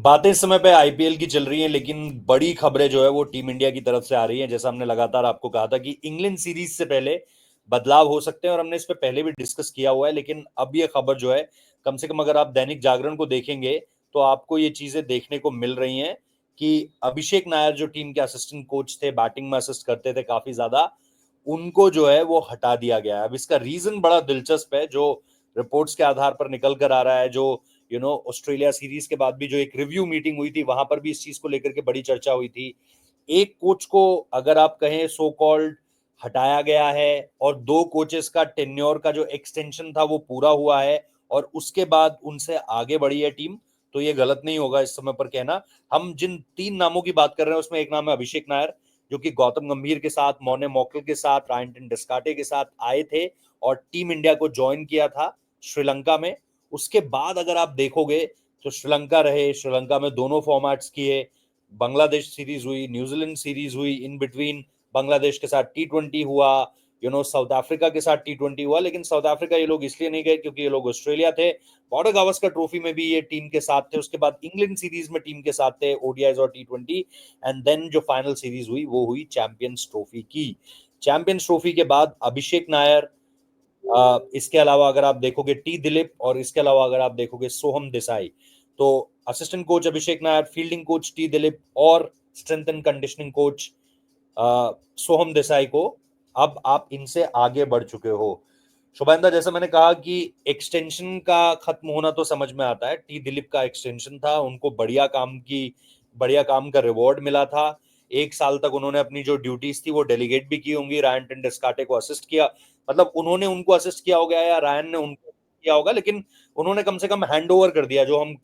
बातें इस समय पे आईपीएल की चल रही हैं, लेकिन बड़ी खबरें जो है वो टीम इंडिया की तरफ से आ रही हैं। जैसा हमने लगातार आपको कहा था कि इंग्लैंड सीरीज से पहले बदलाव हो सकते हैं, और हमने इस पे पहले भी डिस्कस किया हुआ है। लेकिन अब ये खबर जो है, कम से कम अगर आप दैनिक जागरण को देखेंगे तो आपको ये चीजें देखने को मिल रही हैं कि अभिषेक नायर जो टीम के असिस्टेंट कोच थे, बैटिंग में असिस्ट करते थे काफी ज्यादा, उनको जो है वो हटा दिया गया है। अब इसका रीजन बड़ा दिलचस्प है, जो रिपोर्ट्स के आधार पर निकल कर आ रहा है। जो ऑस्ट्रेलिया सीरीज के बाद भी जो एक रिव्यू मीटिंग हुई थी, वहां पर भी इस चीज को लेकर के बड़ी चर्चा हुई थी। एक कोच को, अगर आप कहें, सो कॉल्ड हटाया गया है, और दो कोचेस का टेन्योर का जो एक्सटेंशन था वो पूरा हुआ है, और उसके बाद उनसे आगे बढ़ी है टीम। तो ये गलत नहीं होगा इस समय पर कहना। हम जिन तीन नामों की बात कर रहे हैं उसमें एक नाम है अभिषेक नायर, जो कि गौतम गंभीर के साथ, मोने मॉकल के साथ, रायन डिस्काटे के साथ आए थे और टीम इंडिया को ज्वाइन किया था श्रीलंका में। उसके बाद अगर आप देखोगे तो श्रीलंका रहे, श्रीलंका में दोनों फॉर्मेट्स किए, बांग्लादेश सीरीज हुई, न्यूजीलैंड सीरीज हुई, इन बिटवीन बांग्लादेश के साथ टी20 हुआ, साउथ अफ्रीका के साथ टी20 हुआ। लेकिन साउथ अफ्रीका ये लोग इसलिए नहीं गए क्योंकि ये लोग ऑस्ट्रेलिया थे। बॉर्डर गावस्कर ट्रॉफी में भी ये टीम के साथ थे, उसके बाद इंग्लैंड सीरीज में टीम के साथ थे, ओडीआईज और टी20। एंड देन जो फाइनल सीरीज हुई वो हुई चैंपियंस ट्रॉफी की। चैंपियंस ट्रॉफी के बाद अभिषेक नायर, इसके अलावा अगर आप देखोगे टी दिलीप, और इसके अलावा अगर आप देखोगे सोहम देसाई। तो assistant coach Abhishek Nayar, fielding coach T Dilip, और strength and conditioning coach Soham Desai को अब आप इनसे आगे बढ़ चुके हो। शुभेंद्र, जैसा मैंने कहा कि एक्सटेंशन का खत्म होना तो समझ में आता है। टी दिलीप का एक्सटेंशन था, उनको बढ़िया काम का रिवॉर्ड मिला था। 1 साल तक उन्होंने अपनी जो ड्यूटीज थी वो डेलीगेट भी की होंगी। रायन टेंडुलकर को असिस्ट किया, मतलब उन्होंने उनको असिस्ट किया होगा या रायन ने उनको किया होगा, लेकिन उन्होंने कम से कम हैंड ओवर कर दिया, जो हम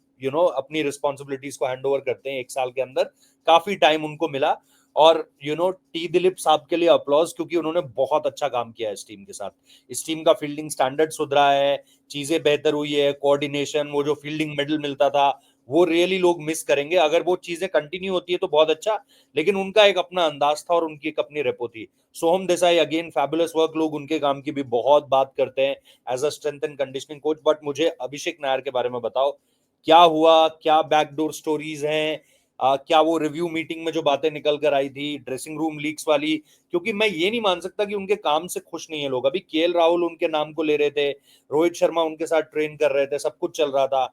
अपनी रिस्पॉन्सिबिलिटीज को हैंड ओवर करते हैं 1 साल के अंदर। काफी टाइम उनको मिला। और टी दिलीप साहब के लिए अप्लॉज, क्योंकि उन्होंने बहुत अच्छा काम किया है इस टीम के साथ। इस टीम का फील्डिंग स्टैंडर्ड सुधरा है, चीजें बेहतर हुई है, कोऑर्डिनेशन, वो जो फील्डिंग मेडल मिलता था वो रियली लोग मिस करेंगे। अगर वो चीजें कंटिन्यू होती है तो बहुत अच्छा, लेकिन उनका एक अपना अंदाज था और उनकी एक अपनी रेपो थी। Soham Desai again fabulous work, लोग उनके काम की भी बहुत बात करते हैं as a strength and conditioning coach. But मुझे अभिषेक नायर के बारे में बताओ, क्या हुआ, क्या बैकडोर स्टोरीज हैं? क्या वो रिव्यू मीटिंग में जो बातें निकल कर आई थी, ड्रेसिंग रूम लीक्स वाली? क्योंकि मैं ये नहीं मान सकता कि उनके काम से खुश नहीं है लोग। अभी केएल राहुल उनके नाम को ले रहे थे, रोहित शर्मा उनके साथ ट्रेन कर रहे थे, सब कुछ चल रहा था।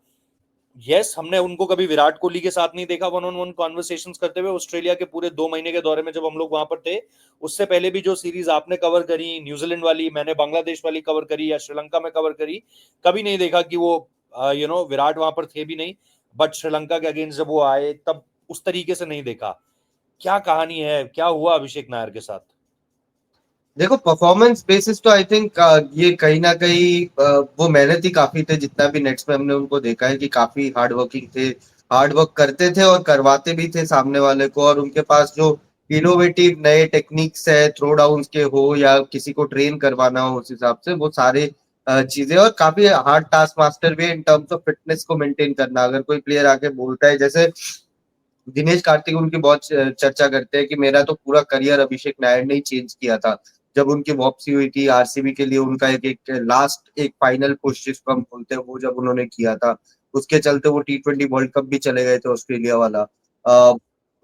यस, हमने उनको कभी विराट कोहली के साथ नहीं देखा वन ऑन वन कॉन्वर्सेशंस करते हुए ऑस्ट्रेलिया के पूरे 2 महीने के दौरे में जब हम लोग वहां पर थे। उससे पहले भी जो सीरीज आपने कवर करी, न्यूजीलैंड वाली, मैंने बांग्लादेश वाली कवर करी या श्रीलंका में कवर करी, कभी नहीं देखा कि वो विराट वहां पर थे भी नहीं। बट श्रीलंका के अगेंस्ट जब वो आए तब उस तरीके से नहीं देखा। क्या कहानी है, क्या हुआ अभिषेक नायर के साथ? देखो, परफॉर्मेंस बेसिस तो आई थिंक ये कहीं ना कहीं वो मेहनत ही काफी थे। जितना भी नेट्स में हमने उनको देखा है कि काफी हार्ड वर्किंग थे, हार्ड वर्क करते थे और करवाते भी थे सामने वाले को। और उनके पास जो इनोवेटिव नए टेक्निक्स है, थ्रो डाउन के हो या किसी को ट्रेन करवाना हो, उस हिसाब से वो सारे चीजें। और काफी हार्ड टास्क मास्टर भी इन टर्म्स ऑफ फिटनेस को मेंटेन करना। अगर कोई प्लेयर आके बोलता है, जैसे दिनेश कार्तिक उनकी बहुत चर्चा करते हैं कि मेरा तो पूरा करियर अभिषेक नायर ने ही चेंज किया था। जब उनकी वापसी हुई थी आरसीबी के लिए, उनका एक लास्ट एक फाइनल पुश जिसको हम बोलते हैं, वो जब उन्होंने किया था, उसके चलते वो टी20 वर्ल्ड कप भी चले गए थे ऑस्ट्रेलिया वाला।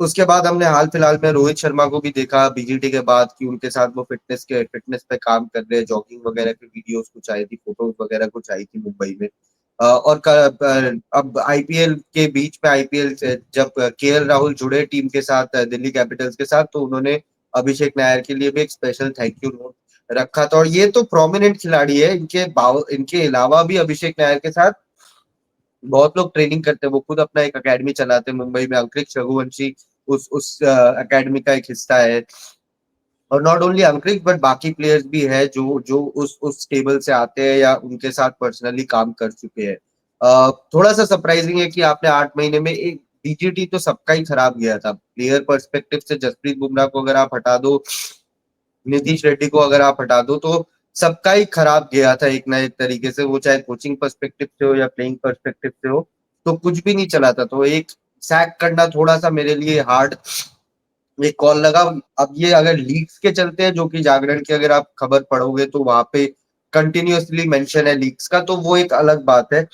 उसके बाद हमने हाल फिलहाल में रोहित शर्मा को भी देखा बीजीटी के बाद कि उनके साथ वो फिटनेस पे काम कर रहे हैं। जॉगिंग वगैरह की वीडियोस कुछ आई थी, फोटोज वगैरह कुछ आई थी मुंबई में। अब आईपीएल के बीच में, आईपीएल जब केएल राहुल जुड़े टीम के साथ, दिल्ली कैपिटल्स के साथ, तो उन्होंने अभिषेक नायर के लिए भी एक स्पेशल थैंक यू नोट रखा था। और ये तो प्रोमिनेंट खिलाड़ी है, इनके अलावा भी अभिषेक नायर के साथ बहुत लोग ट्रेनिंग करते हैं। वो खुद अपना एक अकेडमी चलाते हैं मुंबई में। अंतरिक्ष रघुवंशी उस अकेडमी का एक हिस्सा है। और नॉट ओनली अंतरिक्ष बट बाकी प्लेयर्स भी है जो जो उस टेबल से आते हैं या उनके साथ पर्सनली काम कर चुके हैं। थोड़ा सा सरप्राइजिंग है कि आपने 8 महीने में एक बीजीटी तो सबका ही खराब गया था। प्लेयर पर्सपेक्टिव से जसप्रीत बुमराह को अगर आप हटा दो, नीतीश रेड्डी को अगर आप हटा दो, तो सबका ही खराब गया था एक ना एक तरीके से। वो चाहे कोचिंग पर्सपेक्टिव से हो या प्लेइंग पर्सपेक्टिव से हो, तो कुछ भी नहीं चला था। तो एक सैक करना थोड़ा सा मेरे लिए हार्ड एक कॉल लगा। अब ये अगर लीक्स के चलते हैं, जो कि जागरण की अगर आप खबर पढ़ोगे तो वहां पे कंटिन्यूअसली मेंशन है लीक्स का, तो वो एक अलग बात है।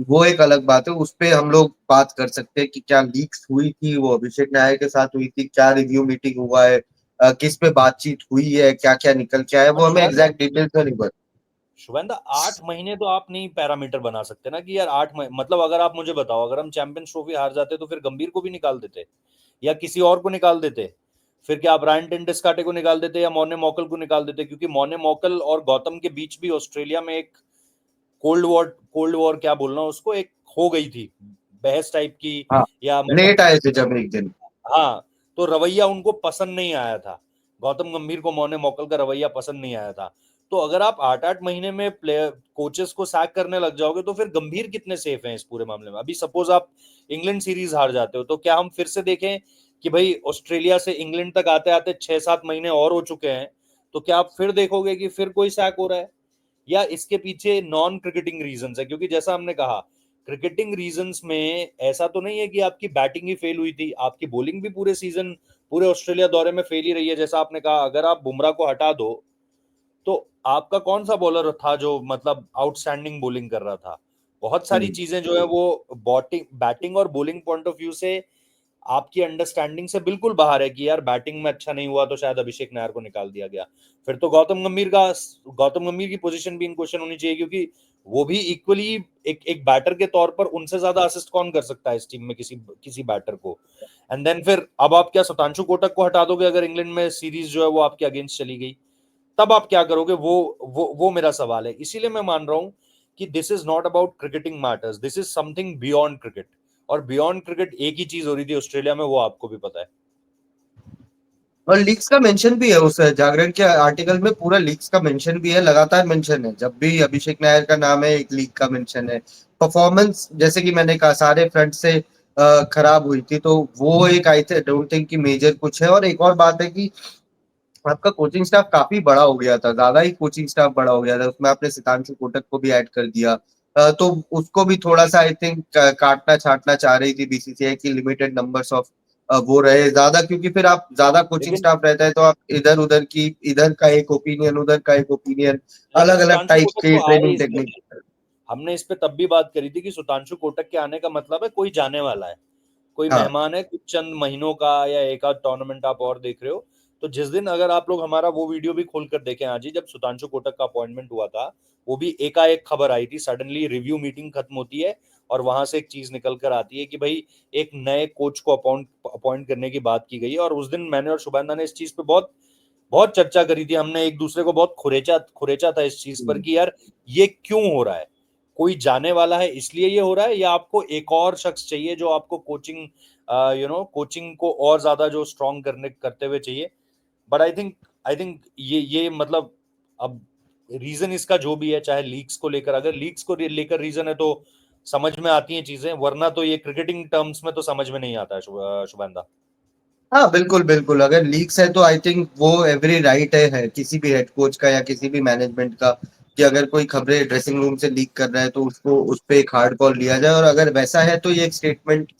वो एक अलग बात है, उस पे हम लोग बात कर सकते हैं कि क्या लीक्स हुई थी, वो अभिषेक नायर के साथ हुई थी, क्या रिव्यू मीटिंग हुआ है, किस पे बातचीत हुई है, क्या क्या निकल के आया, वो हमें शुभेंदा एग्जैक्ट डिटेल्स में नहीं पता। शुभेंदा 8 महीने तो आप नहीं पैरामीटर बना सकते ना कि यार 8 महीने, मतलब अगर आप मुझे बताओ, अगर हम चैंपियंस ट्रॉफी हार जाते तो फिर गंभीर को भी निकाल देते या किसी और को निकाल देते? फिर क्या आप रायन टेंडुलकर को निकाल देते या मोने मॉकल को निकाल देते? क्योंकि मोने मॉकल और गौतम के बीच भी ऑस्ट्रेलिया में एक कोल्ड वॉर क्या बोलना उसको, एक हो गई थी बहस टाइप की, हाँ, या मतलब लेट आए थे जब एक दिन। हाँ, तो रवैया उनको पसंद नहीं आया था, गौतम गंभीर को मोने मॉकल का रवैया पसंद नहीं आया था। तो अगर आप 8-8 महीने में प्लेयर कोचेस को सैक करने लग जाओगे तो फिर गंभीर कितने सेफ हैं इस पूरे मामले में? अभी सपोज आप इंग्लैंड सीरीज हार जाते हो तो क्या हम फिर से देखें कि भाई ऑस्ट्रेलिया से इंग्लैंड तक आते आते 6-7 महीने और हो चुके हैं, तो क्या आप फिर देखोगे कि फिर कोई सैक हो रहा है? या इसके पीछे नॉन क्रिकेटिंग रीजंस है? क्योंकि जैसा हमने कहा, क्रिकेटिंग रीजंस में ऐसा तो नहीं है कि आपकी बैटिंग ही फेल हुई थी, आपकी बॉलिंग भी पूरे सीजन पूरे ऑस्ट्रेलिया दौरे में फेल ही रही है। जैसा आपने कहा, अगर आप बुमराह को हटा दो तो आपका कौन सा बॉलर था जो मतलब आउटस्टैंडिंग बॉलिंग कर रहा था? बहुत सारी हम्म। चीजें जो है वो बैटिंग और बॉलिंग पॉइंट ऑफ व्यू से आपकी अंडरस्टैंडिंग से बिल्कुल बाहर है कि यार बैटिंग में अच्छा नहीं हुआ तो शायद अभिषेक नायर को निकाल दिया गया। फिर तो गौतम गंभीर की पोजीशन भी इन क्वेश्चन होनी चाहिए, क्योंकि वो भी इक्वली एक एक बैटर के तौर पर उनसे ज्यादा असिस्ट कौन कर सकता है इस टीम में किसी किसी बैटर को? एंड देन फिर अब आप क्या सुतांशु कोटक को हटा दोगे अगर इंग्लैंड में सीरीज जो है वो आपके अगेंस्ट चली गई? तब आप क्या करोगे? वो मेरा सवाल है। इसीलिए मैं मान रहा हूं कि this is not about cricketing matters, this is something beyond cricket. और बियॉन्ड क्रिकेट एक ही चीज हो रही थी ऑस्ट्रेलिया में, वो आपको भी पता है। और लीक्स का मेंशन भी है उस जागरण के आर्टिकल में, पूरा लीक्स का मेंशन भी है, लगातार मेंशन है, जब भी अभिषेक नायर का नाम है एक लीक का मेंशन है। परफॉर्मेंस जैसे कि मैंने कहा सारे फ्रंट से खराब हुई थी, तो वो एक आई थे डोंट थिंक कि मेजर कुछ है। और एक और बात है कि आपका कोचिंग स्टाफ काफी बड़ा हो गया था, ज्यादा ही कोचिंग स्टाफ बड़ा हो गया था, उसमें आपने सितांशु कोटक को भी ऐड कर दिया। तो उसको भी थोड़ा सा आई थिंक काटना छाटना चाह रही थी बीसीसीआई की, लिमिटेड नंबर्स ऑफ वो रहे ज्यादा, क्योंकि फिर आप ज्यादा कोचिंग लेकिन स्टाफ रहता है तो आप इधर उधर की, इधर का एक ओपिनियन उधर का एक ओपिनियन, लेकिन अलग अलग सुतांशु टाइप कोटक की तो आए ट्रेनिंग इस टेक्निक। वजह, हमने इस पे तब भी बात करी थी कि सुतांशु कोटक के आने का मतलब है कोई जाने वाला है, कोई हाँ। मेहमान है कुछ चंद महीनों का, या एक आध टूर्नामेंट आप और देख रहे हो। तो जिस दिन अगर आप लोग हमारा वो वीडियो भी खोल कर देखें आज ही, जब सुतांशु कोटक का अपॉइंटमेंट हुआ था, वो भी एकाएक खबर आई थी, सडनली रिव्यू मीटिंग खत्म होती है और वहां से एक चीज निकल कर आती है कि भाई एक नए कोच को अपॉइंट अपॉइंट करने की बात की गई है। और उस दिन मैंने और शुभेंदा ने इस चीज पे बहुत बहुत चर्चा करी थी, हमने एक दूसरे को बहुत खुरेचा खुरेचा था इस चीज पर हम्म। कि यार ये क्यों हो रहा है? कोई जाने वाला है इसलिए ये हो रहा है, या आपको एक और शख्स चाहिए जो आपको कोचिंग को और ज्यादा जो स्ट्रॉन्ग करने करते हुए चाहिए? बट आई थिंक ये मतलब अब रीजन इसका जो भी है, चाहे लीक्स को लेकर, अगर लीक्स को लेकर रीजन है तो समझ में आती हैं चीजें, वरना तो ये क्रिकेटिंग टर्म्स में तो समझ में नहीं आता है शुभेंदा। हाँ बिल्कुल बिल्कुल, अगर लीक्स है तो आई थिंक वो एवरी राइट है किसी भी हेड कोच का या किसी भी मैनेजमेंट का, कि अगर कोई खबरें ड्रेसिंग रूम से लीक कर रहा है तो उसको उस पे एक हार्ड कॉल लिया जाए। और अगर वैसा है तो ये एक स्टेटमेंट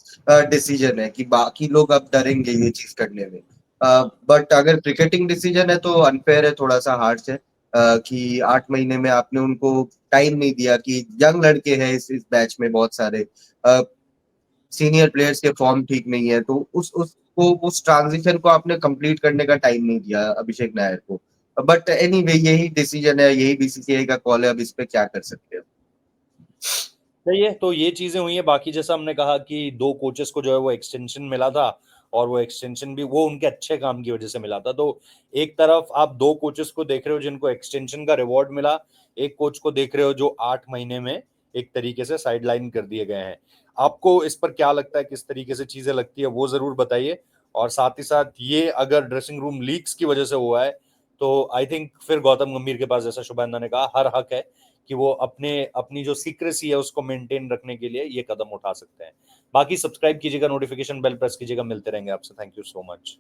डिसीजन है कि बाकी लोग अब डरेंगे ये चीज करने में। बट अगर क्रिकेटिंग डिसीजन है तो अनफेयर है, थोड़ा सा हार्श है, कि 8 महीने में आपने उनको टाइम नहीं दिया, कि यंग लड़के हैं इस बैच में बहुत सारे, सीनियर प्लेयर्स के फॉर्म ठीक नहीं है, तो उस ट्रांजिशन को आपने कंप्लीट करने का टाइम नहीं दिया अभिषेक नायर को। बट एनीवे यही डिसीजन है, यही बीसीसीआई का कॉल है, अब इस पे क्या कर सकते हैं। सही है, तो ये चीजें हुई है। बाकी जैसा हमने कहा कि दो कोचेस को जो है वो एक्सटेंशन मिला था, और वो एक्सटेंशन भी वो उनके अच्छे काम की वजह से मिला था। तो एक तरफ आप दो कोचेस को देख रहे हो जिनको एक्सटेंशन का रिवॉर्ड मिला, एक कोच को देख रहे हो जो 8 महीने में एक तरीके से साइडलाइन कर दिए गए हैं। आपको इस पर क्या लगता है, किस तरीके से चीजें लगती है, वो जरूर बताइए। और साथ ही साथ ये अगर ड्रेसिंग रूम लीक्स की वजह से हुआ है तो आई थिंक फिर गौतम गंभीर के पास, जैसा शुभेंद्र ने कहा, हर हक है कि वो अपने अपनी जो सीक्रेसी है उसको मेंटेन रखने के लिए ये कदम उठा सकते हैं। बाकी सब्सक्राइब कीजिएगा, नोटिफिकेशन बेल प्रेस कीजिएगा, मिलते रहेंगे आपसे। Thank you so much.